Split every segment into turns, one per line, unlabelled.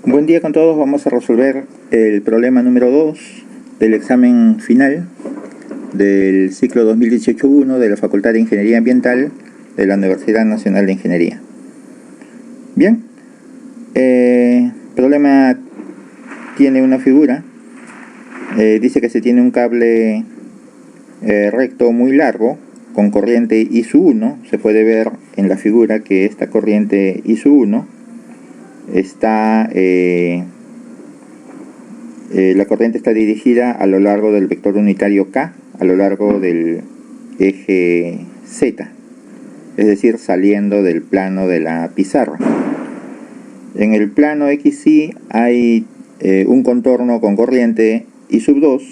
Buen día con todos, vamos a resolver el problema número 2 del examen final del ciclo 2018-1 de la Facultad de Ingeniería Ambiental de la Universidad Nacional de Ingeniería. Bien, el problema tiene una figura, dice que se tiene un cable recto muy largo con corriente I-1, se puede ver en la figura que esta corriente I-1 está, la corriente está dirigida a lo largo del vector unitario K, a lo largo del eje Z, es decir, saliendo del plano de la pizarra. En el plano XY hay un contorno con corriente I-2,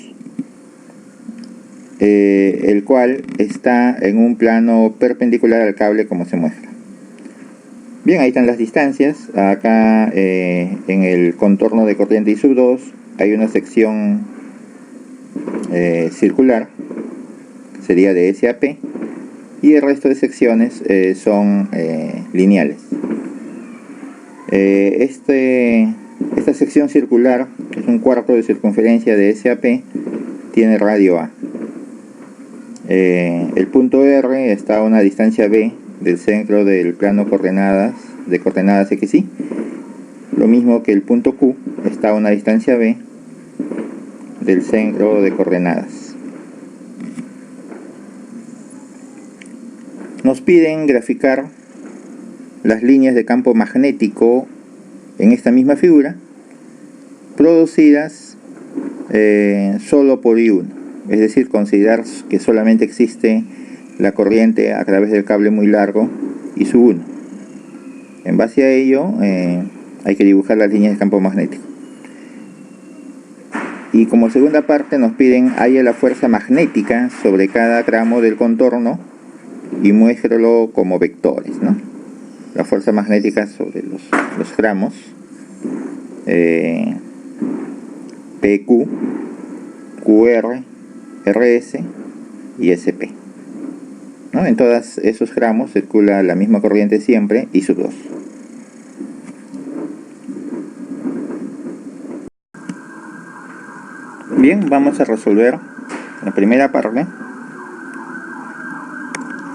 el cual está en un plano perpendicular al cable como se muestra. Bien, ahí están las distancias. Acá en el contorno de corriente I-2 hay una sección circular, que sería de S a P, y el resto de secciones son lineales. Esta sección circular, que es un cuarto de circunferencia de S a P, tiene radio A. El punto R está a una distancia B del centro del plano de coordenadas XY, lo mismo que el punto Q está a una distancia B del centro de coordenadas. Nos piden graficar las líneas de campo magnético en esta misma figura producidas solo por I1, es decir, considerar que solamente existe la corriente a través del cable muy largo I-1. En base a ello hay que dibujar las líneas de campo magnético. Y como segunda parte nos piden halla la fuerza magnética sobre cada tramo del contorno y muéstralo como vectores, ¿no? La fuerza magnética sobre los tramos PQ, QR, RS y SP, ¿no? En todos esos tramos circula la misma corriente siempre, I-2. Bien, vamos a resolver la primera parte,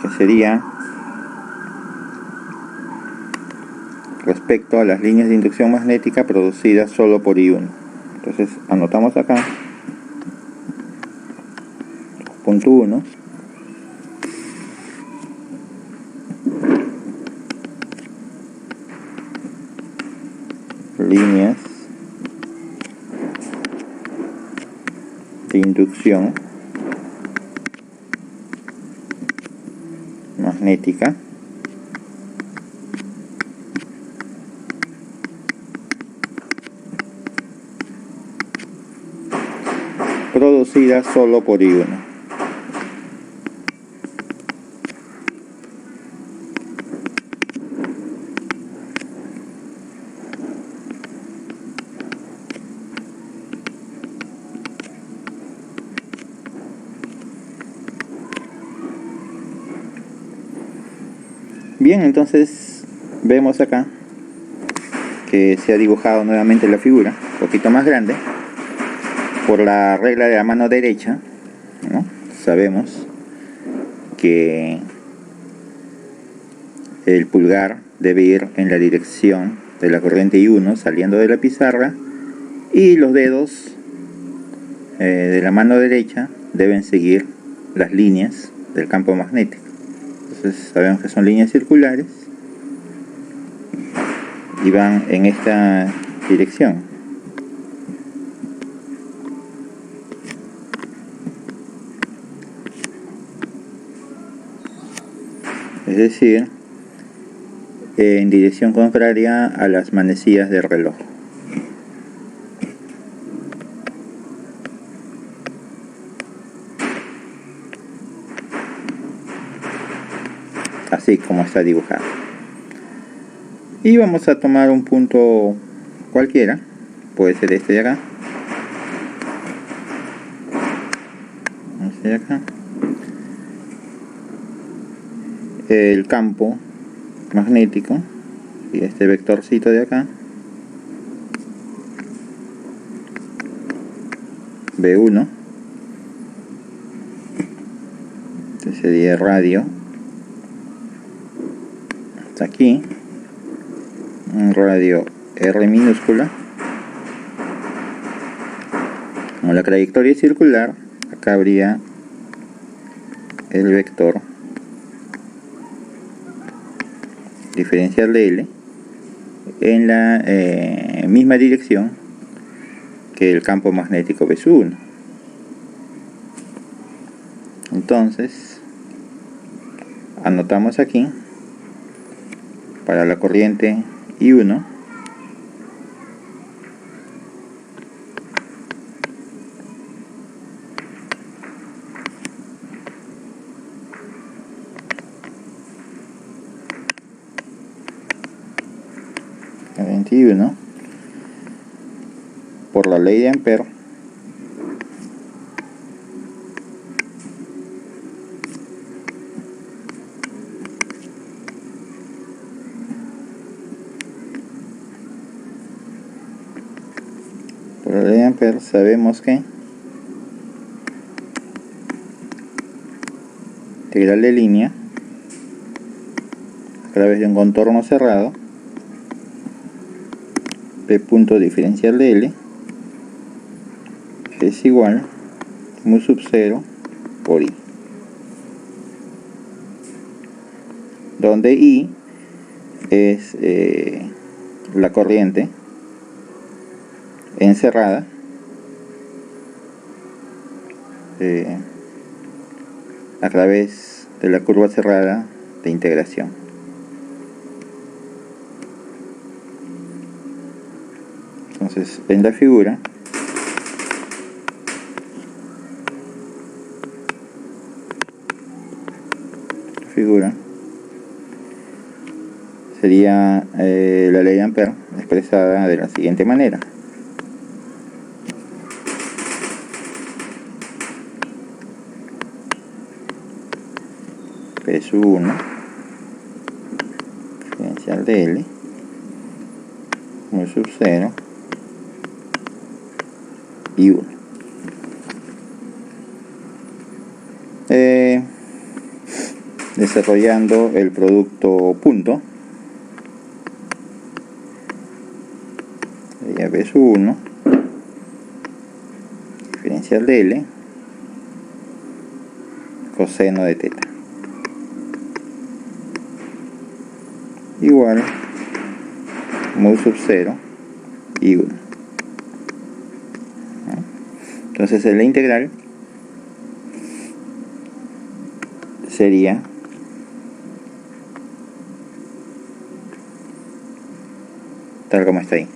que sería respecto a las líneas de inducción magnética producidas solo por I1. Entonces anotamos acá punto 1, líneas de inducción magnética producida solo por I1. Bien, entonces vemos acá que se ha dibujado nuevamente la figura, un poquito más grande, por la regla de la mano derecha, ¿no? Sabemos que el pulgar debe ir en la dirección de la corriente I1 saliendo de la pizarra, y los dedos de la mano derecha deben seguir las líneas del campo magnético. Entonces sabemos que son líneas circulares y van en esta dirección. Es decir, en dirección contraria a las manecillas del reloj. Así como está dibujado. Y vamos a tomar un punto cualquiera, puede ser este de acá, este de acá. El campo magnético y este vectorcito de acá B1, este sería radio, hasta aquí, un radio R minúscula. Como la trayectoria es circular, acá habría el vector diferencial de L en la misma dirección que el campo magnético B 1. Entonces anotamos aquí para la corriente I1 por la ley de Ampère sabemos que integral de línea a través de un contorno cerrado P punto diferencial de L es igual mu sub 0 por I, donde I es la corriente encerrada a través de la curva cerrada de integración. Entonces, en la figura sería la ley de Ampère expresada de la siguiente manera. P1 diferencial de L mu sub 0 y 1. Desarrollando el producto punto, sería B1 diferencial de L coseno de teta igual mu sub 0 y 1. Entonces la integral sería tal como está ahí.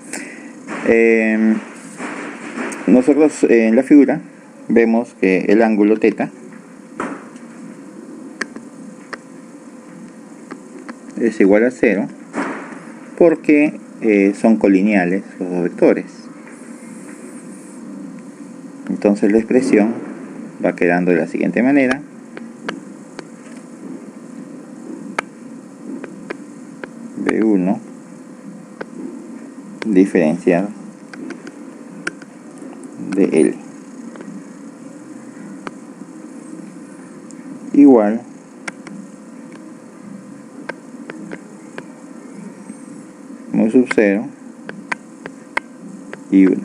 Nosotros en la figura vemos que el ángulo θ es igual a 0 porque son colineales los dos vectores. Entonces la expresión va quedando de la siguiente manera. B1 diferencial de L igual mu sub 0 y 1.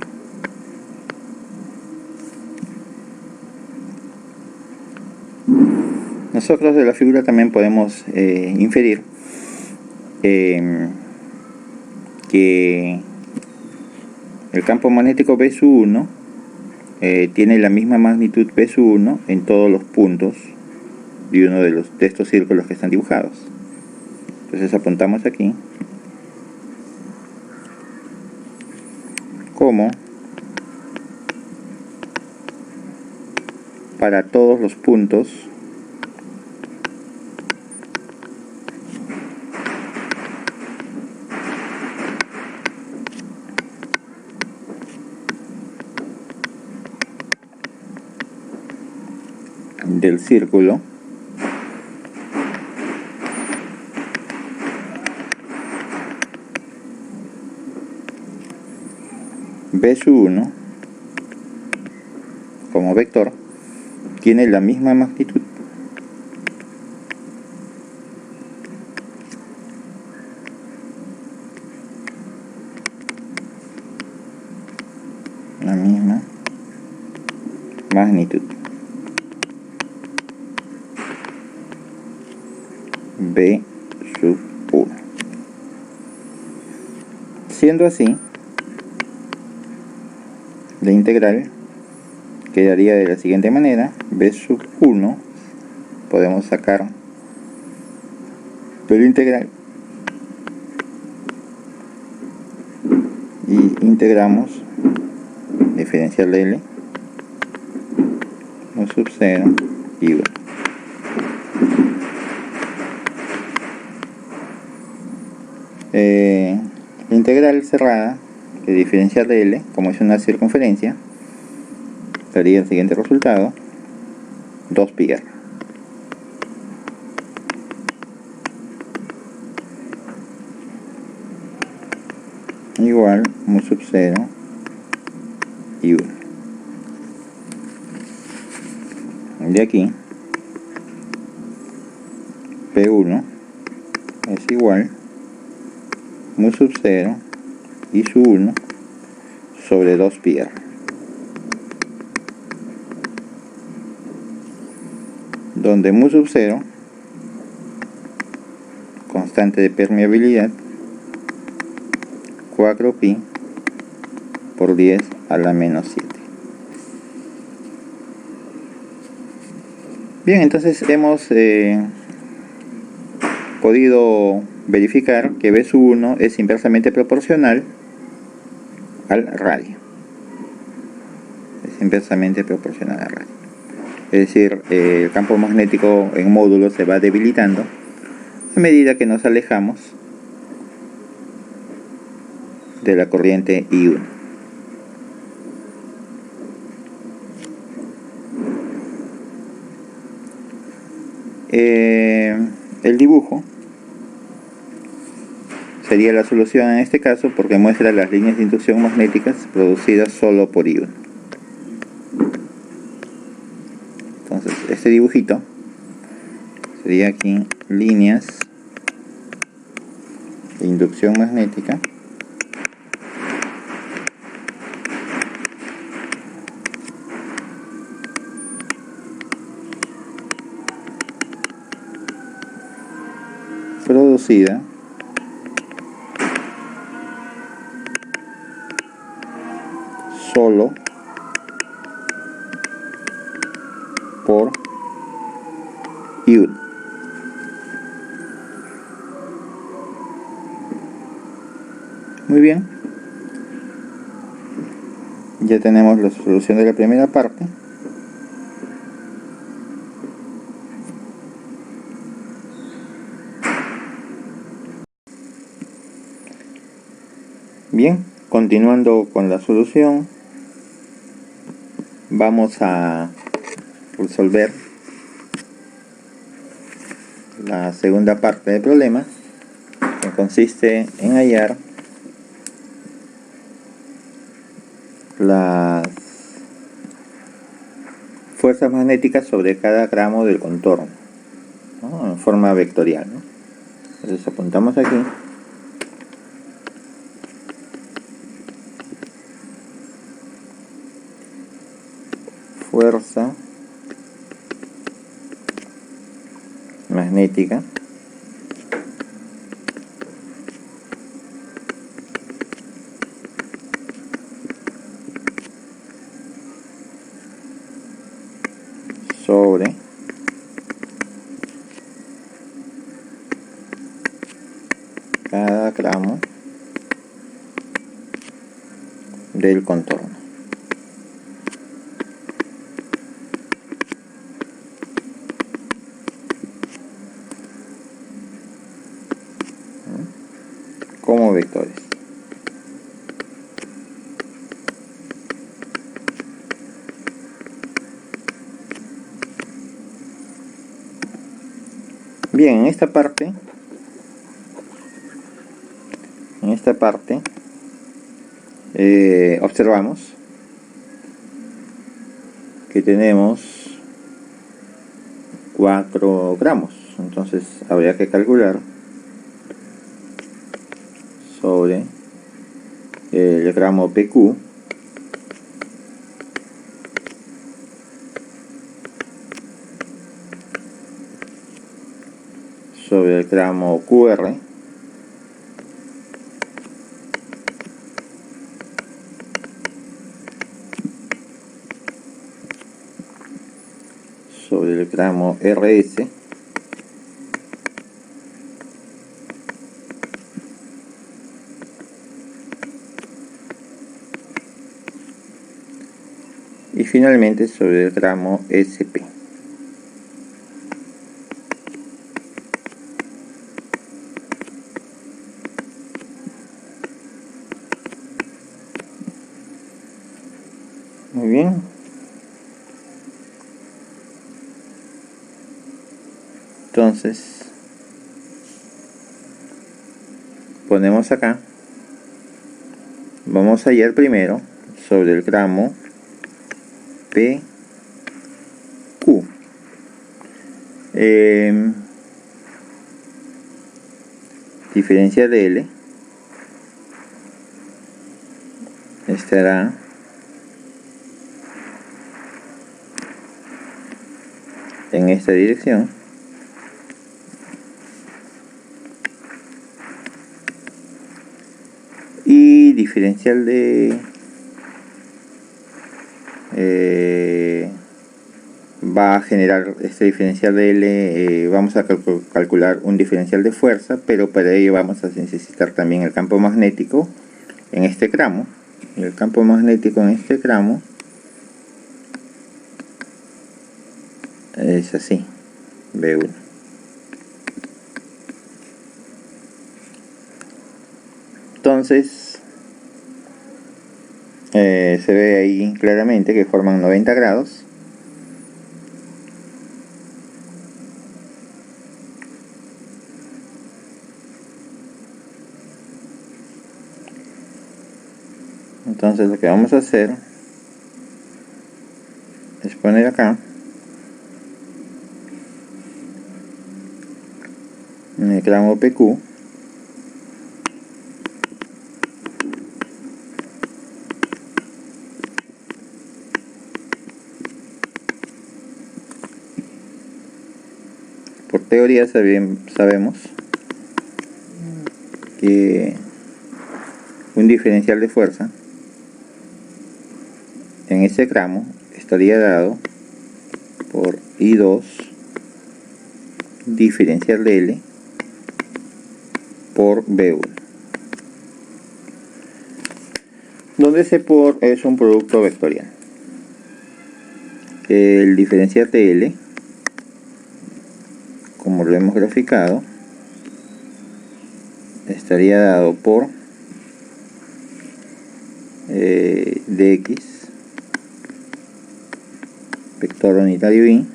Nosotros de la figura también podemos inferir que el campo magnético B1 tiene la misma magnitud B1 en todos los puntos de uno de estos círculos que están dibujados. Entonces apuntamos aquí como para todos los puntos del círculo B1 como vector tiene la misma magnitud. La misma magnitud. B sub 1. Siendo así, la integral quedaría de la siguiente manera: b sub 1, podemos sacar de la integral y integramos diferencial de L, mu sub 0 y 1. La integral cerrada de diferencial de L, como es una circunferencia, daría el siguiente resultado: 2πr igual mu sub 0 y 1. De aquí, P1 es igual mu sub 0 y su 1 sobre 2πr. Donde mu sub 0, constante de permeabilidad, 4pi por 10 a la menos 7. Bien, entonces hemos podido verificar que B sub 1 es inversamente proporcional al radio. Es inversamente proporcional al radio. Es decir, el campo magnético en módulo se va debilitando a medida que nos alejamos de la corriente I1. El dibujo sería la solución en este caso, porque muestra las líneas de inducción magnéticas producidas solo por I1. Entonces, este dibujito sería aquí líneas de inducción magnética producida solo por I1. Muy bien, ya tenemos la solución de la primera parte. Bien, continuando con la solución, vamos a resolver la segunda parte del problema, que consiste en hallar las fuerzas magnéticas sobre cada gramo del contorno, ¿no?, en forma vectorial, ¿no? Entonces apuntamos aquí. Fuerza magnética sobre cada gramo del contorno. Como vectores. Bien, en esta parte observamos que tenemos 4 gramos. Entonces habría que calcular sobre el gramo PQ sobre el gramo QR sobre el gramo RS y finalmente sobre el gramo SP. Muy bien. Entonces ponemos acá, vamos a hallar primero sobre el gramo PQ. Diferencia de L estará en esta dirección y diferencial de va a generar este diferencial de L. Vamos a calcular un diferencial de fuerza, pero para ello vamos a necesitar también el campo magnético en este gramo. El campo magnético en este gramo es así, B1. Entonces se ve ahí claramente que forman 90 grados. Entonces lo que vamos a hacer es poner acá en el gramo PQ por teoría sabemos que un diferencial de fuerza en ese gramo estaría dado por I2 diferencial de L por B1, donde ese por es un producto vectorial. El diferencial de L, como lo hemos graficado, estaría dado por dx vector unitario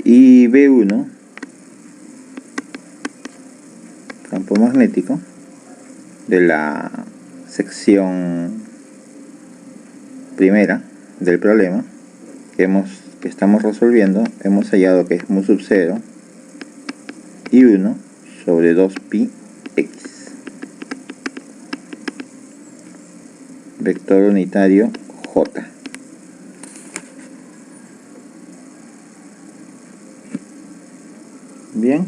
y B1 campo magnético de la sección primera del problema que estamos resolviendo. Hemos hallado que es mu sub 0 y 1 sobre 2pi x vector unitario j. Bien,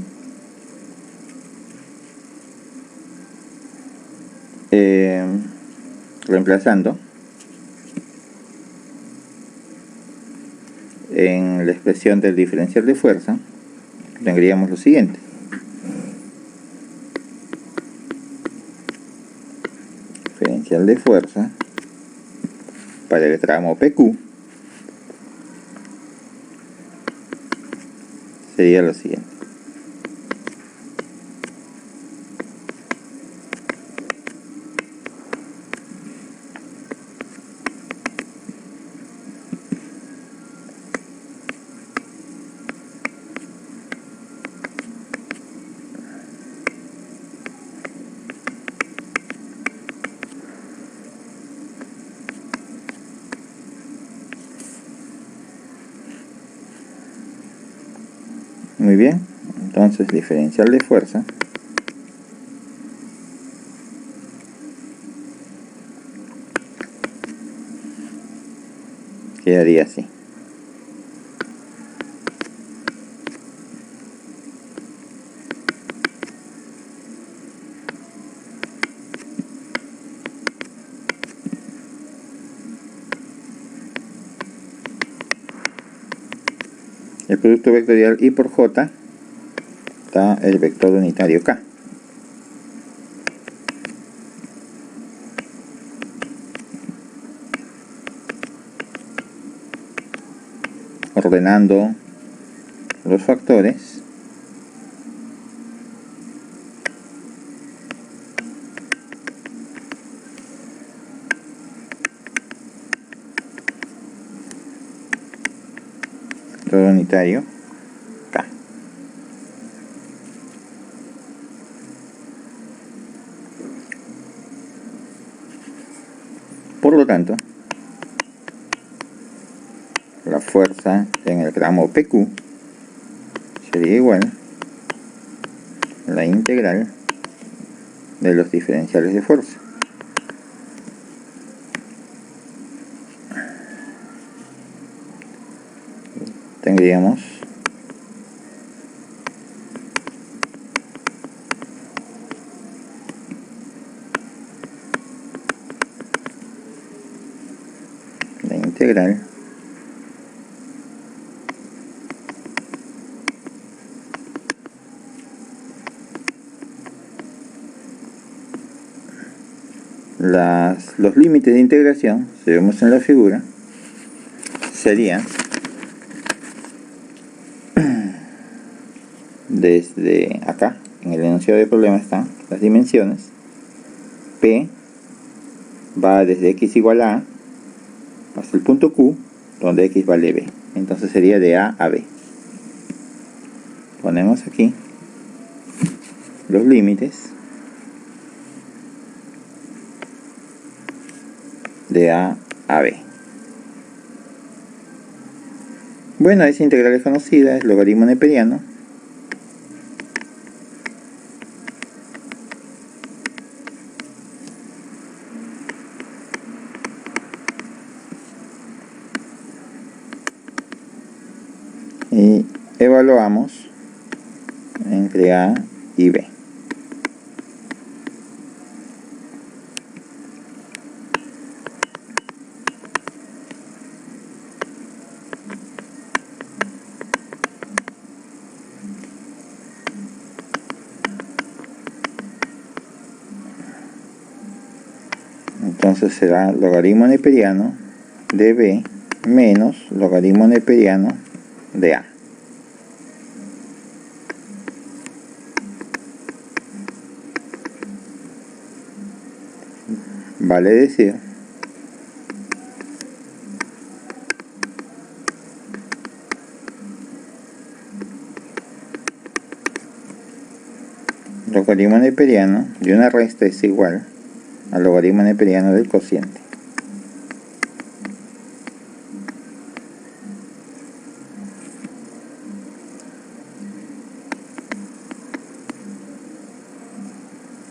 reemplazando en la expresión del diferencial de fuerza tendríamos lo siguiente: diferencial de fuerza para el tramo PQ sería lo siguiente: Muy bien, entonces diferencial de fuerza quedaría así. El producto vectorial I por J da el vector unitario K. Ordenando los factores, vector unitario K. Por lo tanto, la fuerza en el gramo PQ sería igual a la integral de los diferenciales de fuerza. Tendríamos la integral los límites de integración, si vemos en la figura, serían desde acá, en el enunciado del problema están las dimensiones. P va desde x igual a hasta el punto Q, donde x vale b. Entonces sería de A a B. Ponemos aquí los límites de A a B. Bueno, esa integral es conocida, es logaritmo neperiano. Y evaluamos entre A y B. Entonces será logaritmo neperiano de B menos logaritmo neperiano de A. Vale decir logaritmo neperiano de una resta es igual al logaritmo neperiano del cociente.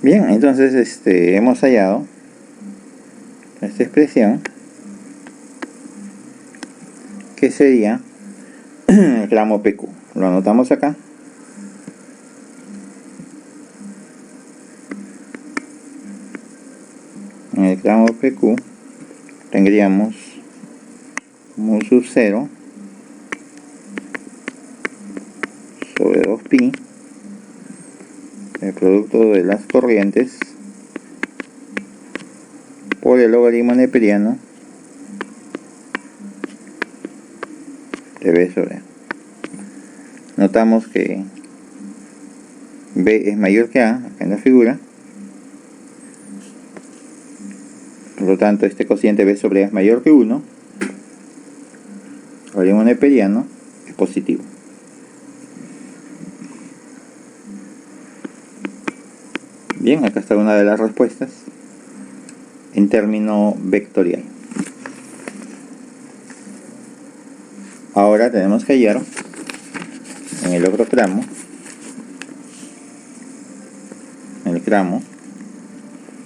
Bien, entonces hemos hallado esta expresión que sería el gramo PQ. Lo anotamos acá. En el gramo PQ tendríamos mu sub 0 sobre 2pi, el producto de las corrientes, por el logaritmo neperiano de B sobre A. Notamos que B es mayor que A, acá en la figura. Por lo tanto, este cociente B sobre A es mayor que 1. El logaritmo neperiano es positivo. Bien, acá está una de las respuestas en término vectorial. Ahora tenemos que hallar en el otro tramo, en el tramo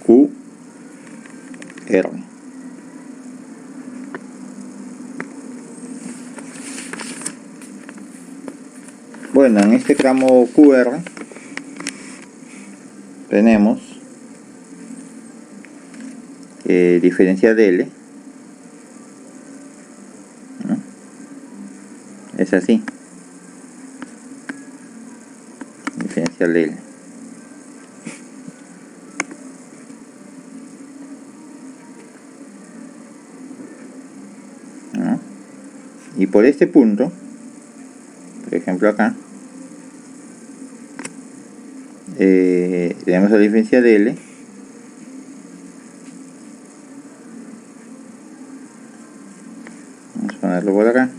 QR. Bueno, en este tramo QR tenemos diferencial de L, ¿no? Es así, diferencial de L. ¿No? Y por este punto, por ejemplo acá, tenemos la diferencia de L, vamos a ponerlo por acá,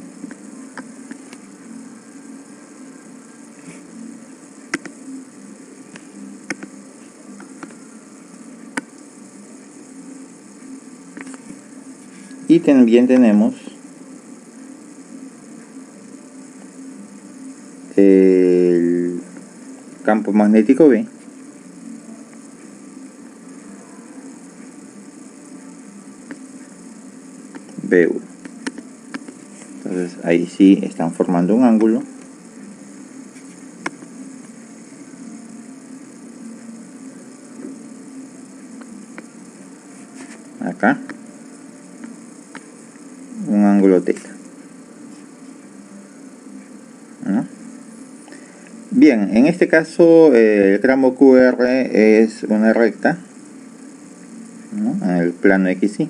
y también tenemos el campo magnético B, B1. Entonces ahí sí están formando un ángulo. Acá un ángulo teta, ¿no? Bien, en este caso el tramo QR es una recta, ¿no?, en el plano XY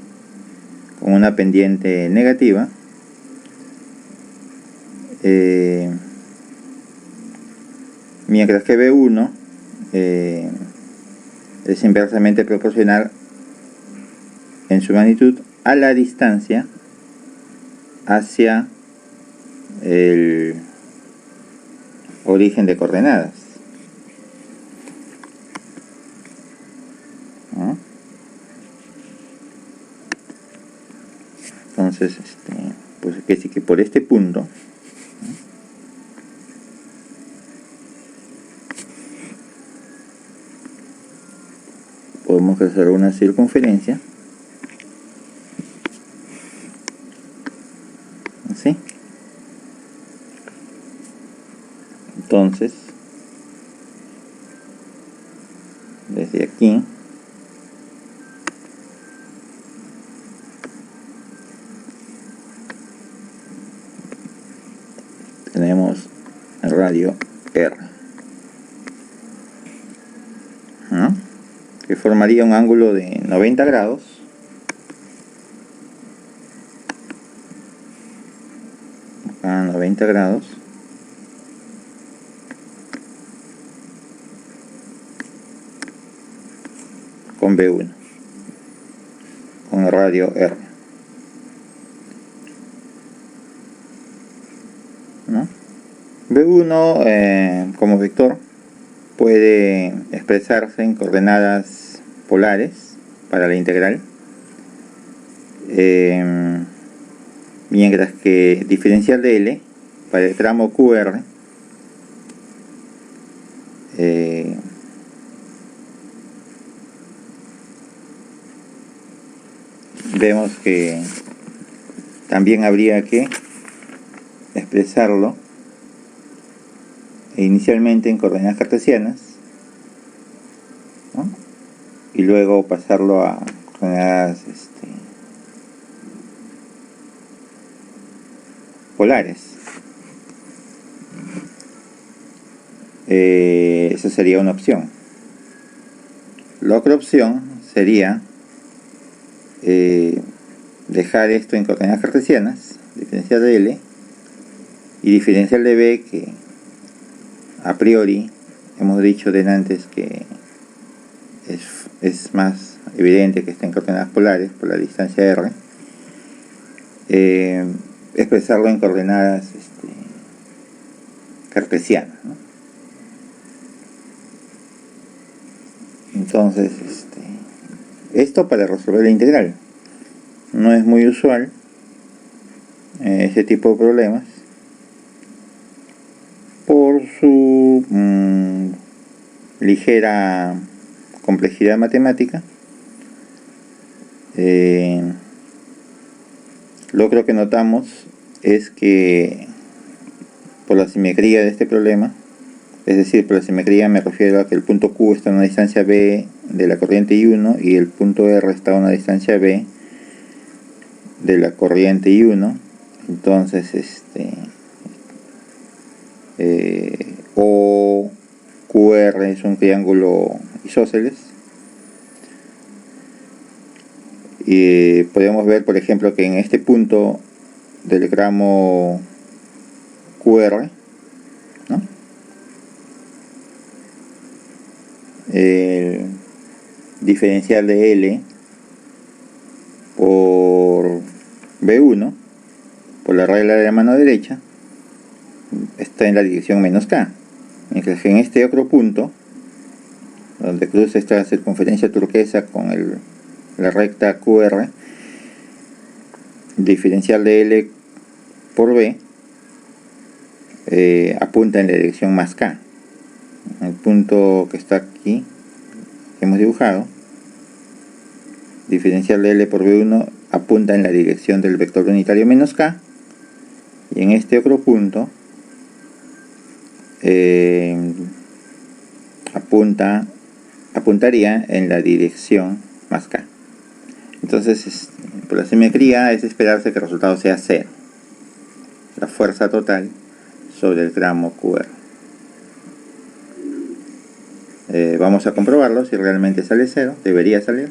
con una pendiente negativa, mientras que B1 es inversamente proporcional en su magnitud a la distancia hacia el origen de coordenadas, ¿no? Entonces, pues que sí, que por este punto, ¿no?, podemos hacer una circunferencia, ¿sí? Entonces, desde aquí tenemos el radio R, ¿no?, que formaría un ángulo de 90 grados a 90 grados con B1, con el radio R, ¿no? B1 como vector puede expresarse en coordenadas polares para la integral, mientras que diferencial de L para el tramo QR vemos que también habría que expresarlo inicialmente en coordenadas cartesianas, ¿no?, y luego pasarlo a coordenadas polares. Esa sería una opción. La otra opción sería dejar esto en coordenadas cartesianas, diferencial de L y diferencial de B, que a priori hemos dicho de antes que es más evidente que está en coordenadas polares por la distancia R, expresarlo en coordenadas cartesianas, ¿no? Entonces, esto para resolver la integral. No es muy usual ese tipo de problemas, por ligera complejidad matemática, lo que notamos es que por la simetría de este problema, es decir, por la simetría me refiero a que el punto Q está a una distancia b de la corriente I1 y el punto R está a una distancia b de la corriente I1. Entonces OQR es un triángulo isósceles, y podemos ver, por ejemplo, que en este punto del gramo QR, ¿no?, el diferencial de L por B1, por la regla de la mano derecha, está en la dirección menos K, mientras que en este otro punto, donde cruza esta circunferencia turquesa con la recta QR, el diferencial de L por B apunta en la dirección más K. El punto que está aquí, que hemos dibujado, diferencial de L por B1 apunta en la dirección del vector unitario menos K, y en este otro punto apuntaría en la dirección más K. Entonces, por la simetría es esperarse que el resultado sea 0, la fuerza total sobre el gramo QR. Vamos a comprobarlo si realmente sale 0, debería salir.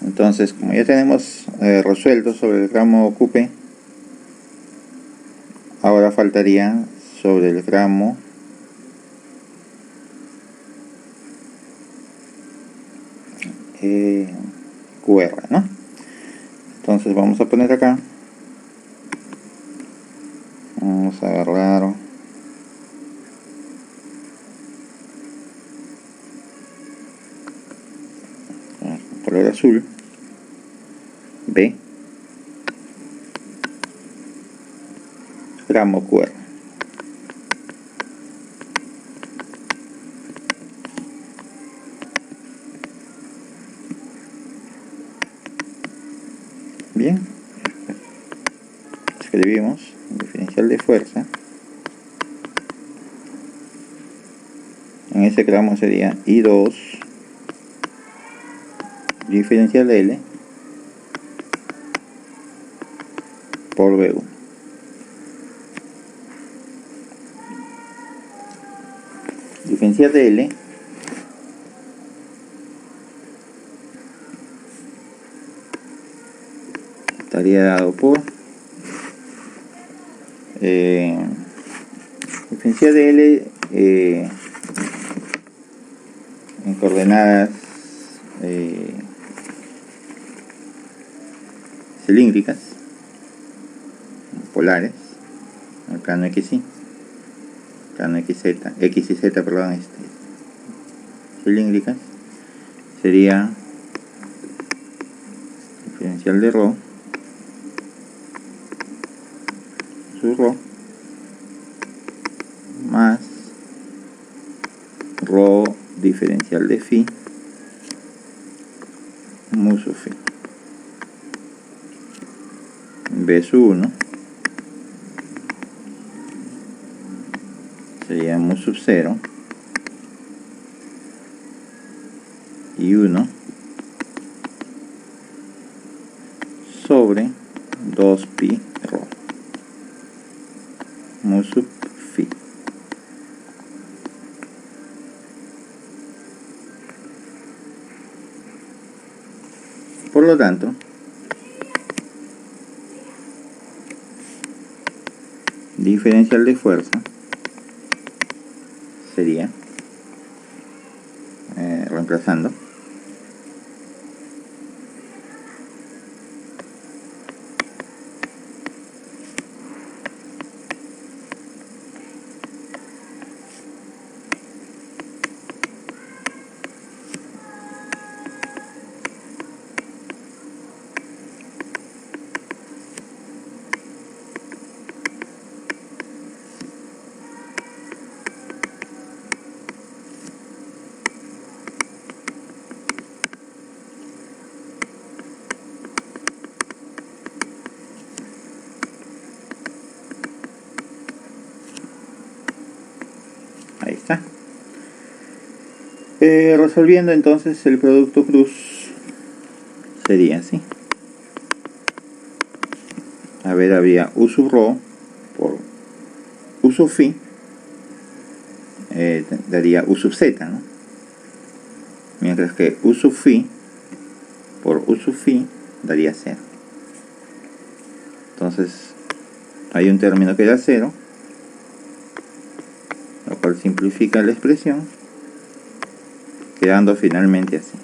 Entonces, como ya tenemos resuelto sobre el gramo QP, ahora faltaría sobre el gramo QR, ¿no? Entonces vamos a poner acá, vamos a agarrar color azul, B, gramo QR. Bien, escribimos el diferencial de fuerza. En ese gramo sería I2 diferencial de L por B1. Diferencial de L estaría dado por diferencial de L en coordenadas cilíndricas, polares, el plano XY, plano XZ, X y Z, perdón, cilíndricas, sería diferencial de ρ sub ρ más ρ diferencial de phi mu sub phi. B sub 1 sería mu sub 0 y 1 sobre 2 pi ρ mu sub phi. Por lo tanto, diferencial de fuerza sería, reemplazando, Resolviendo entonces el producto cruz sería así. A ver, habría U sub rho por U sub phi, daría U sub z, ¿no? Mientras que U sub phi por U sub phi daría 0. Entonces hay un término que da 0, lo cual simplifica la expresión, quedando finalmente así.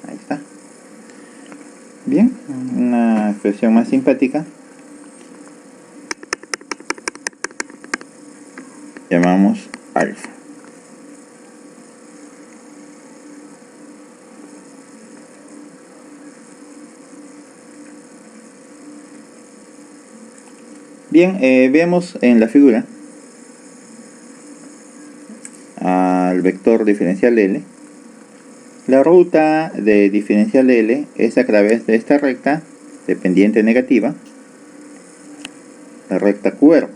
Ahí está. Bien, una expresión más simpática. Llamamos alfa. Bien, vemos en la figura al vector diferencial L. La ruta de diferencial L es a través de esta recta de pendiente negativa, la recta QR.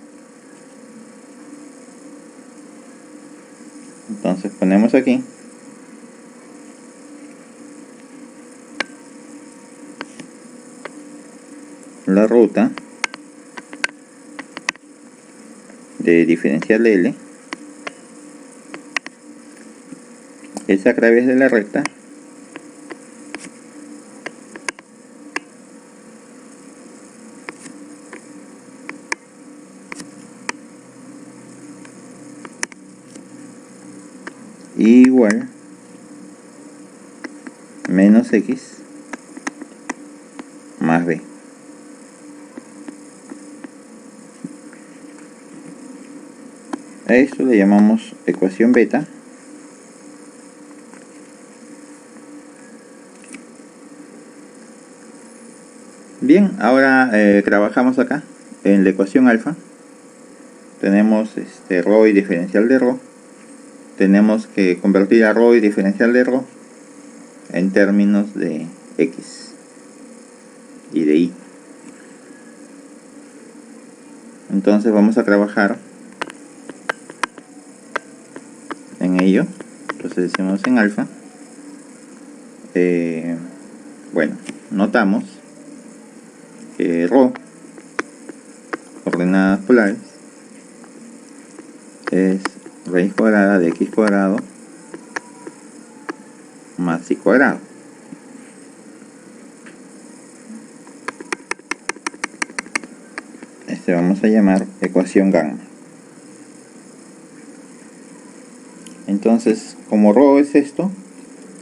Entonces ponemos aquí la ruta de diferencial L es a través de la recta igual menos x más b. A esto le llamamos ecuación beta. Bien, ahora trabajamos acá en la ecuación alfa. Tenemos rho y diferencial de rho. Tenemos que convertir a rho y diferencial de rho en términos de x y de y. Entonces vamos a trabajar en ello. Entonces decimos en alfa. Bueno, notamos que rho, coordenadas polares, es raíz cuadrada de x cuadrado más y cuadrado. Vamos a llamar ecuación gamma. Entonces, como rho es esto,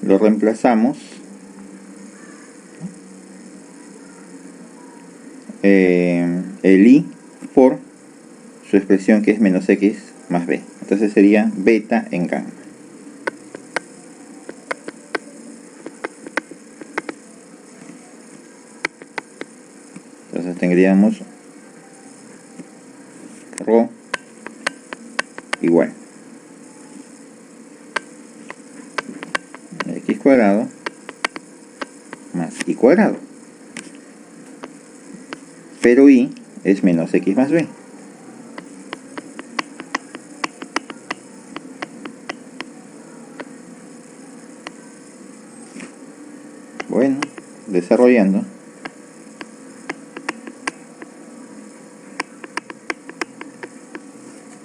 lo reemplazamos el i por su expresión, que es menos x más b. Entonces sería beta en gamma. Entonces tendríamos rho igual x cuadrado más y cuadrado, pero y es menos x más b. Bueno, desarrollando,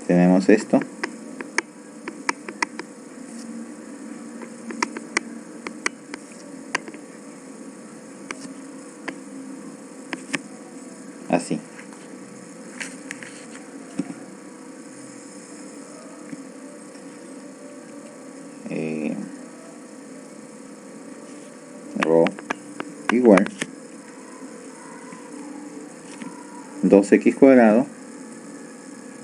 tenemos esto. Así. Rho igual 2x cuadrado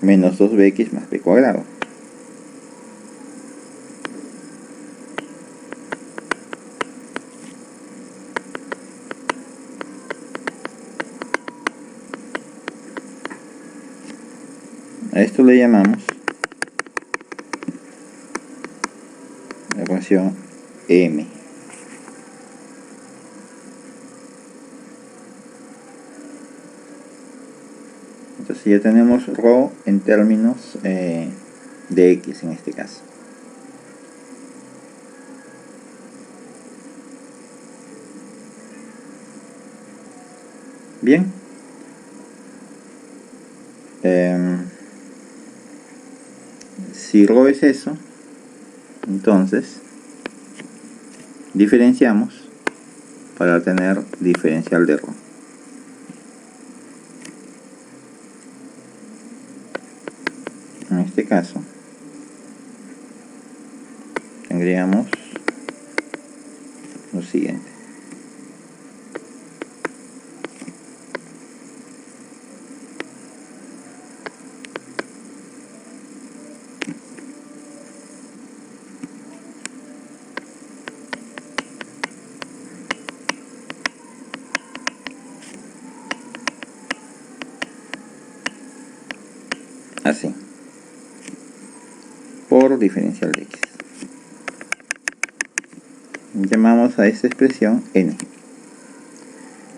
menos 2bx más b cuadrado. A esto le llamamos ecuación M. Entonces ya tenemos ρ en términos de x en este caso. Bien. Si ρ es eso, entonces diferenciamos para obtener diferencial de ρ. En este caso tendríamos lo siguiente. Así, por diferencial de x. Llamamos a esta expresión n.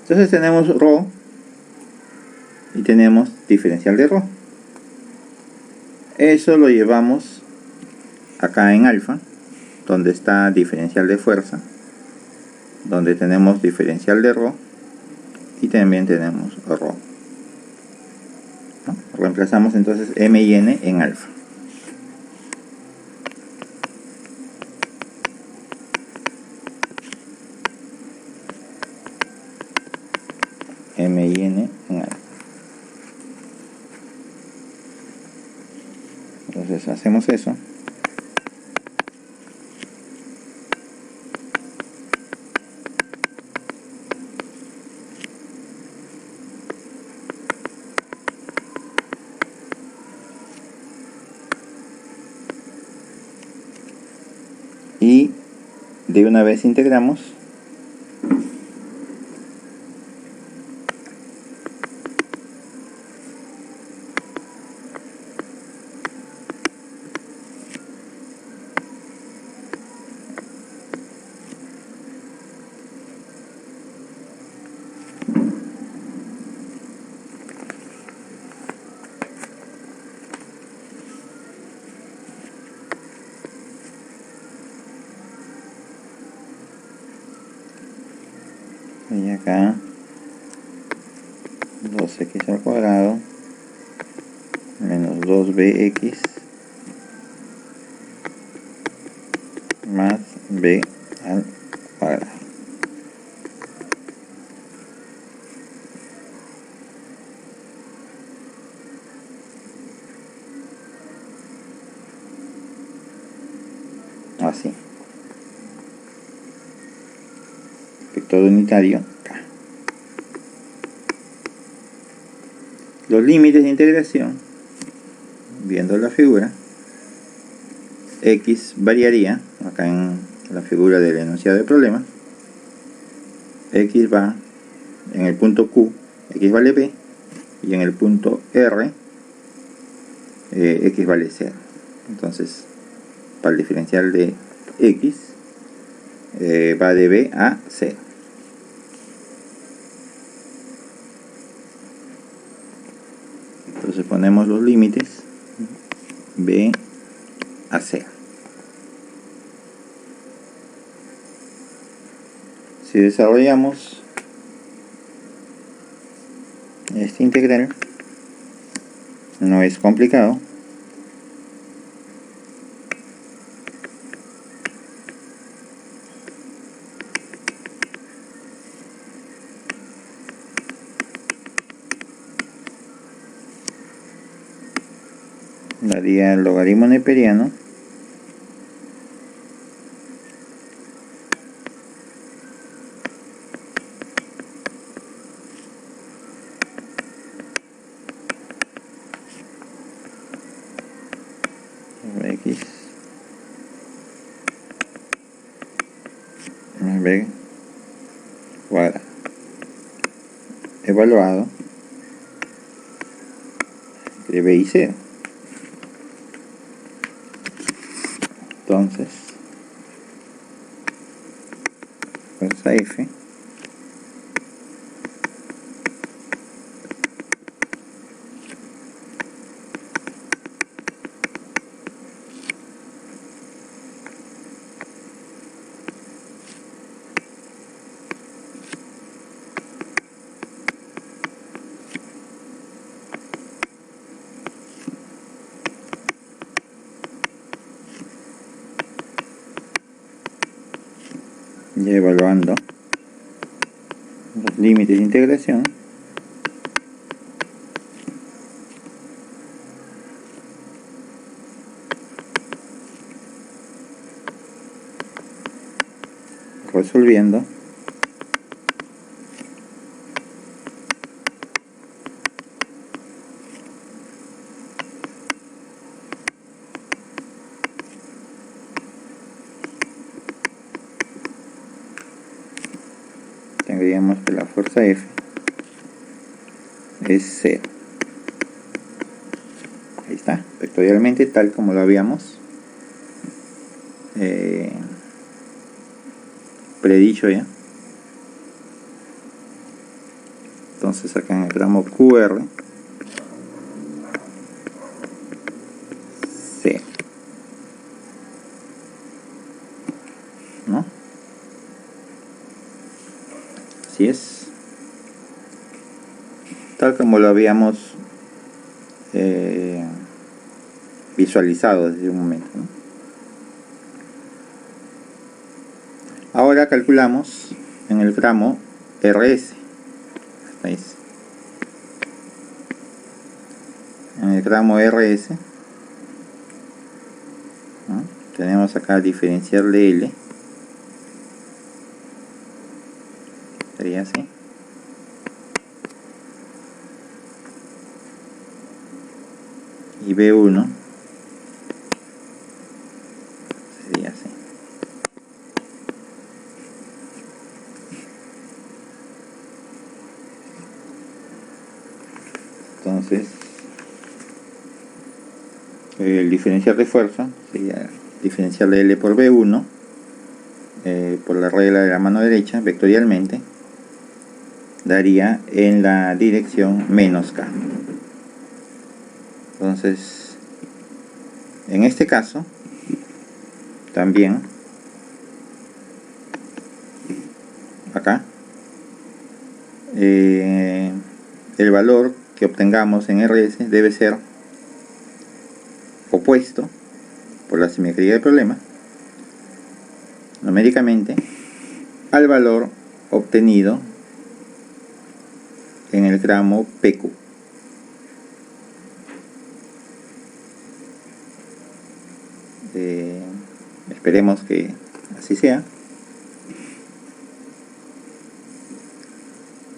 Entonces tenemos ρ y tenemos diferencial de ρ. Eso lo llevamos acá en alfa, donde está diferencial de fuerza, donde tenemos diferencial de ρ y también tenemos ρ. ¿No? Reemplazamos entonces m y n en alfa. M y n en alfa. Entonces hacemos eso. Y de una vez integramos y acá 2x al cuadrado menos 2bx más b al cuadrado. Así. Vector unitario acá. Los límites de integración, viendo la figura, x variaría, acá en la figura del enunciado del problema, x va en el punto Q, x vale b, y en el punto R, x vale 0. Entonces, para el diferencial de x, va de b a 0. Entonces ponemos los límites b a 0. Si desarrollamos este integral, no es complicado. Daría el logaritmo neperiano x más b cuadrado evaluado entre b y 0. Entonces, fuerza F Ya evaluando los límites de integración, resolviendo, tendríamos que la fuerza F es 0. Ahí está, vectorialmente tal como lo habíamos predicho ya. Entonces acá en el tramo QR, 0, ¿no? Así es, tal como lo habíamos visualizado desde un momento, ¿no? Ahora calculamos en el tramo RS. Ahí es. En el tramo RS, ¿no? Tenemos acá diferencial de L, sería así. Y B1 sería así. Entonces el diferencial de fuerza sería diferencial de L por B1 por la regla de la mano derecha vectorialmente, daría en la dirección menos K. Entonces en este caso también acá el valor que obtengamos en RS debe ser opuesto por la simetría del problema numéricamente al valor obtenido en el tramo PQ. Esperemos que así sea.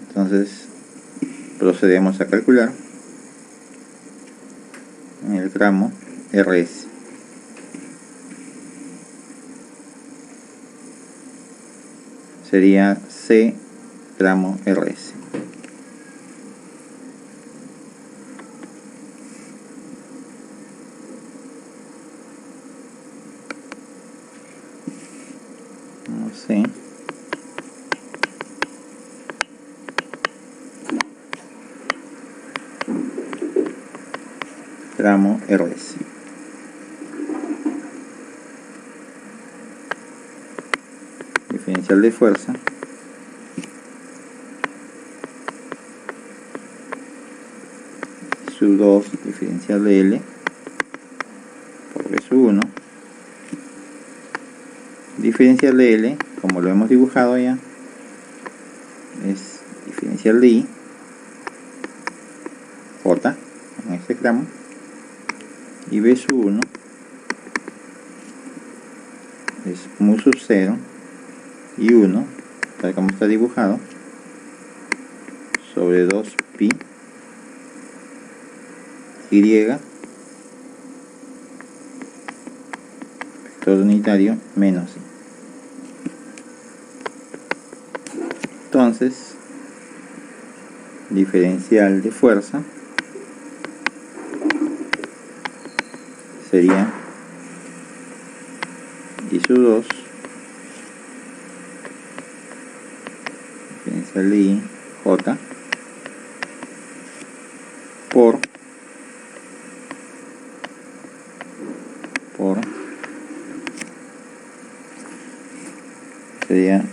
Entonces procedemos a calcular en el tramo RS. Sería C tramo RS. No sé. Tramo RS. Diferencial de fuerza sub 2 diferencial de L por B sub 1 diferencial de L, como lo hemos dibujado ya, es diferencial de I J en este tramo, y B sub 1 es mu sub 0 y 1, tal como está dibujado, sobre 2 pi y vector unitario menos I. Entonces diferencial de fuerza sería I sub 2 diferencial de I J por sería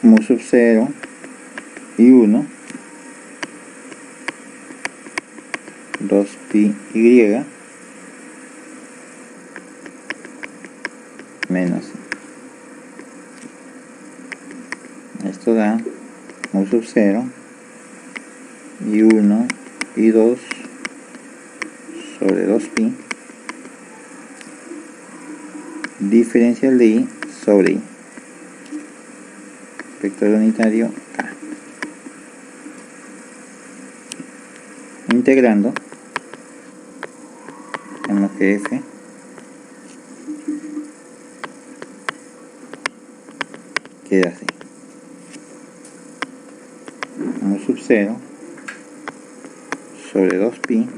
mu sub 0 y 1 2 pi y menos. esto da u sub 0 y 1 y 2 sobre 2pi diferencial de i sobre i, vector unitario k. Integrando, tenemos que f queda así, u sub 0 sobre 2pi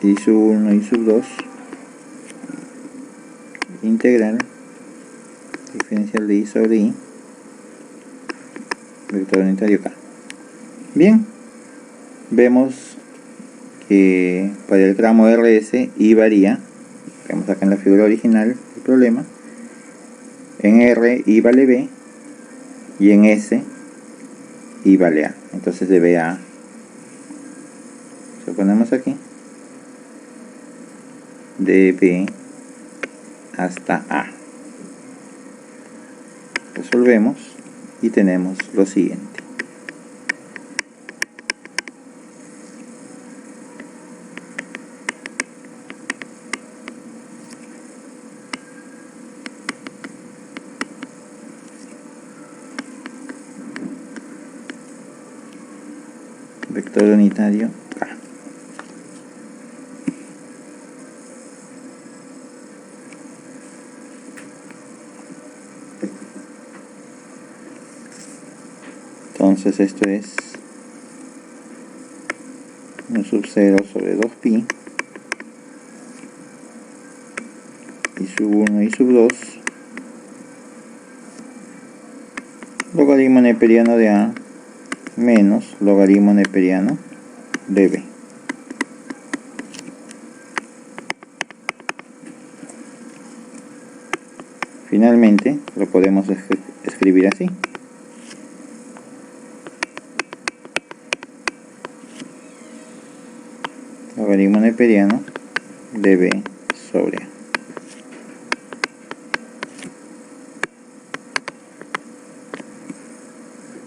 y sub 1 y sub 2 integral diferencial de i sobre i, vector unitario k. Bien, vemos que para el tramo RS i varía, vemos acá en la figura original el problema, en R i vale B y en S i vale A. Entonces de B a A, lo ponemos aquí, de B hasta A. Resolvemos y tenemos lo siguiente. Vector unitario K. Entonces esto es u sub 0 sobre 2pi y sub 1 y sub 2 logaritmo neperiano de A menos logaritmo neperiano de B. Finalmente lo podemos escribir así. Logaritmo neperiano de B sobre A.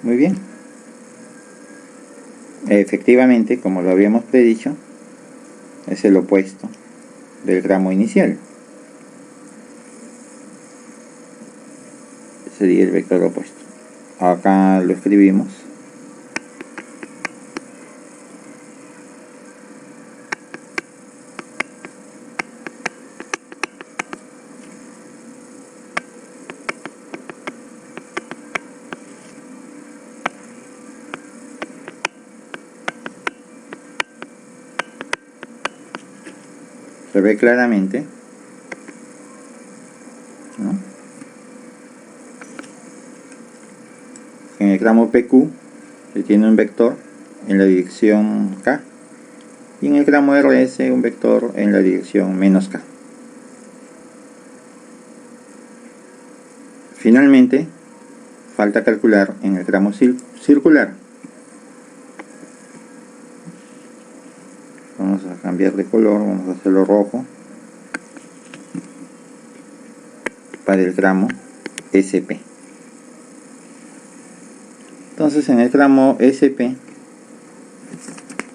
Muy bien. Efectivamente, como lo habíamos predicho, es el opuesto del tramo inicial. Sería el vector opuesto. Acá lo escribimos. Se ve claramente, ¿no?, en el tramo PQ se tiene un vector en la dirección K y en el tramo RS un vector en la dirección menos K. Finalmente, falta calcular en el tramo circular. Vamos a cambiar de color, vamos a hacerlo rojo para el tramo SP. Entonces en el tramo SP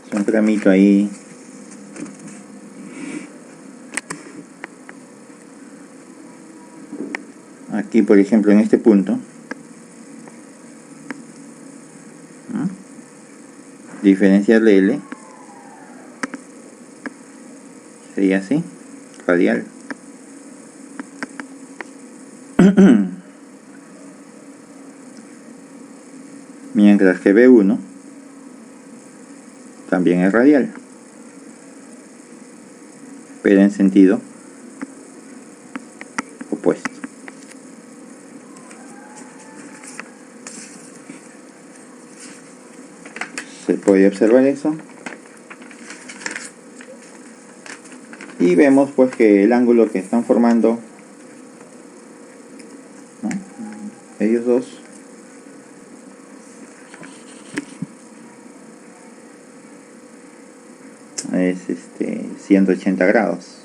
es un tramito ahí aquí, por ejemplo, en este punto, ¿no?, diferencial de L sería así, radial. Mientras que B1 también es radial, pero en sentido opuesto. Se puede observar eso. Y vemos pues que el ángulo que están formando, ¿no?, ellos dos es 180 grados.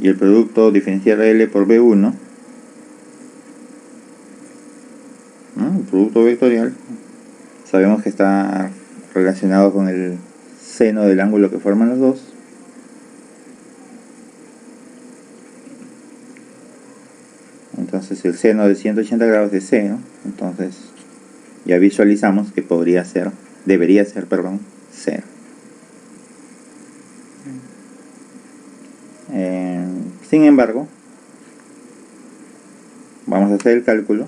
y el producto diferencial de L por B1, ¿no? El producto vectorial sabemos que está relacionado con el seno del ángulo que forman los dos. Entonces el seno de 180 grados es C, ¿no? Entonces ya visualizamos que debería ser, C. Sin embargo, vamos a hacer el cálculo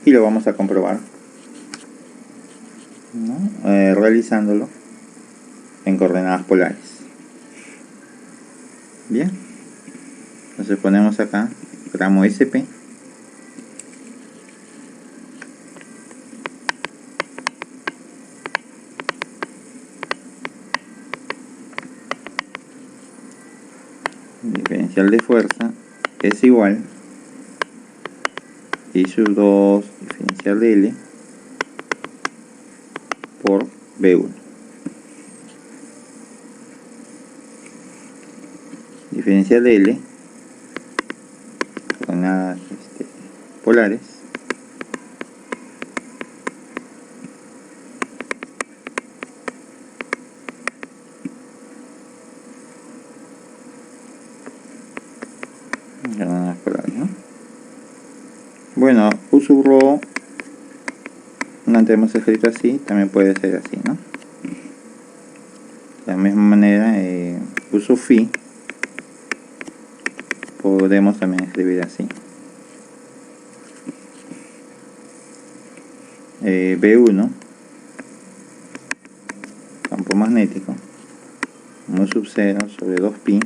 y lo vamos a comprobar, ¿no? Realizándolo en coordenadas polares. Bien, entonces ponemos acá gramo SP diferencial de fuerza es igual I sub 2 diferencial de L por B1. Diferencial de L, coordenadas polares, ¿no? Bueno, U sub rho, antes hemos escrito así, también puede ser así, ¿no? De la misma manera, U sub phi podemos también escribir así. B1, campo magnético, mu sub 0 sobre 2pi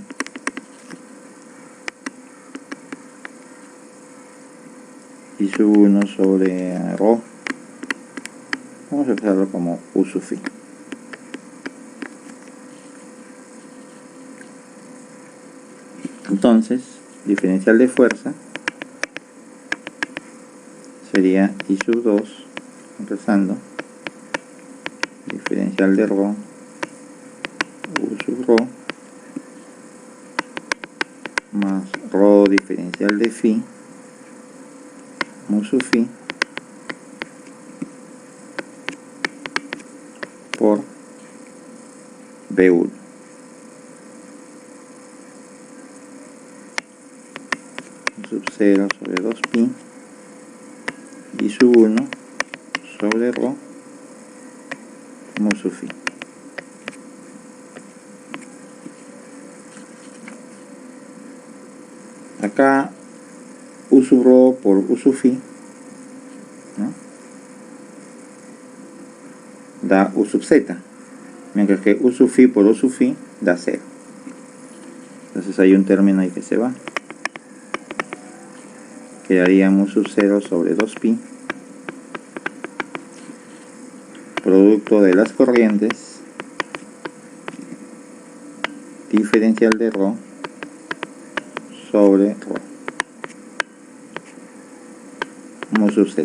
I sub 1 sobre rho. Vamos a expresarlo como U sub phi. Entonces, diferencial de fuerza sería I sub 2, empezando, diferencial de rho, U sub rho, más rho diferencial de phi, mu sub phi, por B1. Sub 0 sobre 2pi I sub 1 sobre rho mu sub phi. Acá U sub rho por U sub phi, ¿no?, da U sub z, mientras que U sub phi por U sub phi da 0. Entonces hay un término ahí que se va. Quedaría mu sub 0 sobre 2pi, producto de las corrientes, diferencial de rho sobre rho, mu sub z.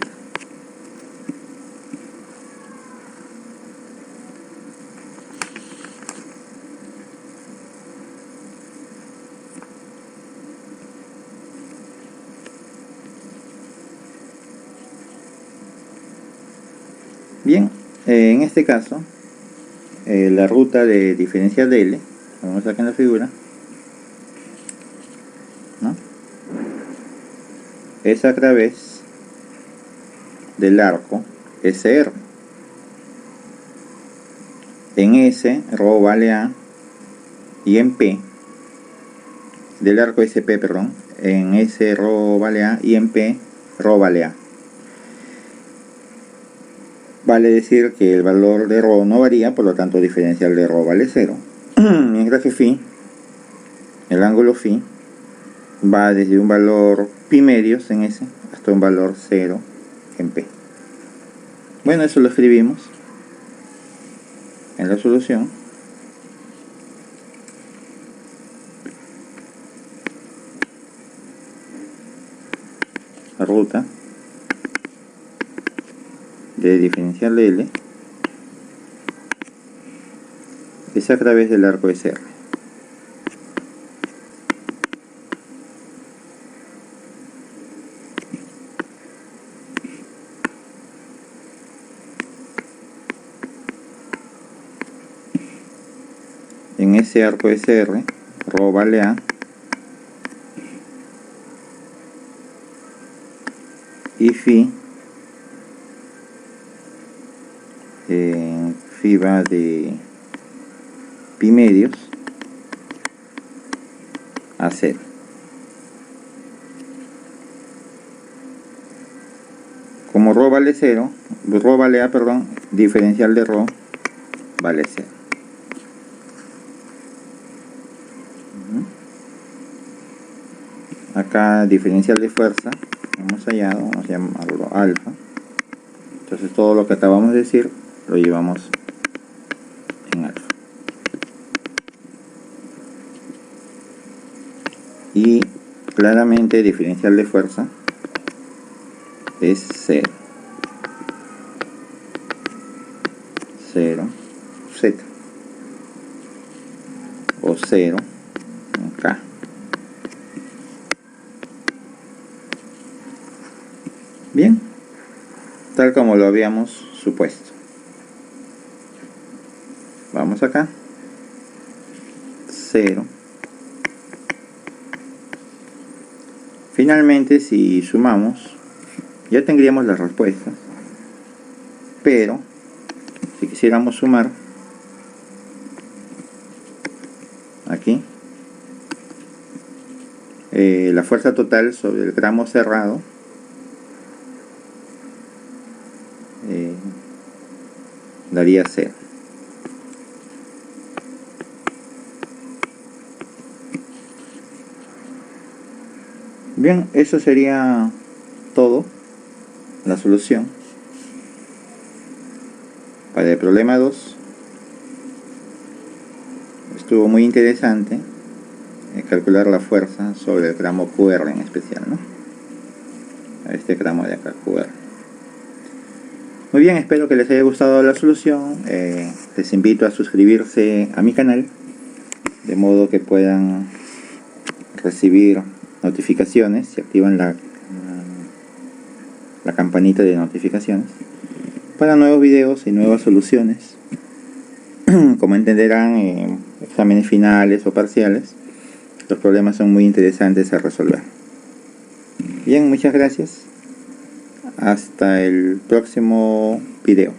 Bien, en este caso, la ruta de diferencial de L, como vemos acá en la figura, ¿no?, es a través del arco SR. En S, rho vale A, y en P, del arco SP, perdón, en S rho vale A y en P rho vale A. Vale decir que el valor de rho no varía, por lo tanto diferencial de rho vale 0. Mientras que phi, el ángulo phi, va desde un valor pi medios en S hasta un valor 0 en P. Bueno, eso lo escribimos en la solución. La ruta de diferencial de L es a través del arco SR. En ese arco SR, Rho vale A y Phi va de pi medios a 0. Como Rho vale 0, Rho vale A, perdón, diferencial de Rho vale 0. Acá diferencial de fuerza hemos hallado, vamos a llamarlo alfa. Entonces todo lo que acabamos de decir lo llevamos en alfa. Y claramente diferencial de fuerza es 0. 0, Z. O 0, K. Bien, tal como lo habíamos supuesto. Vamos acá. 0. Finalmente, si sumamos, ya tendríamos las respuestas. Pero, si quisiéramos sumar, aquí, la fuerza total sobre el tramo cerrado daría 0. Bien, eso sería todo, la solución para el problema 2. Estuvo muy interesante calcular la fuerza sobre el tramo QR en especial, ¿no? Este tramo de acá, QR. Muy bien, espero que les haya gustado la solución. Les invito a suscribirse a mi canal, de modo que puedan recibir notificaciones, si activan la campanita de notificaciones, para nuevos videos y nuevas soluciones. Como entenderán, en exámenes finales o parciales, los problemas son muy interesantes a resolver. Bien, muchas gracias. Hasta el próximo video.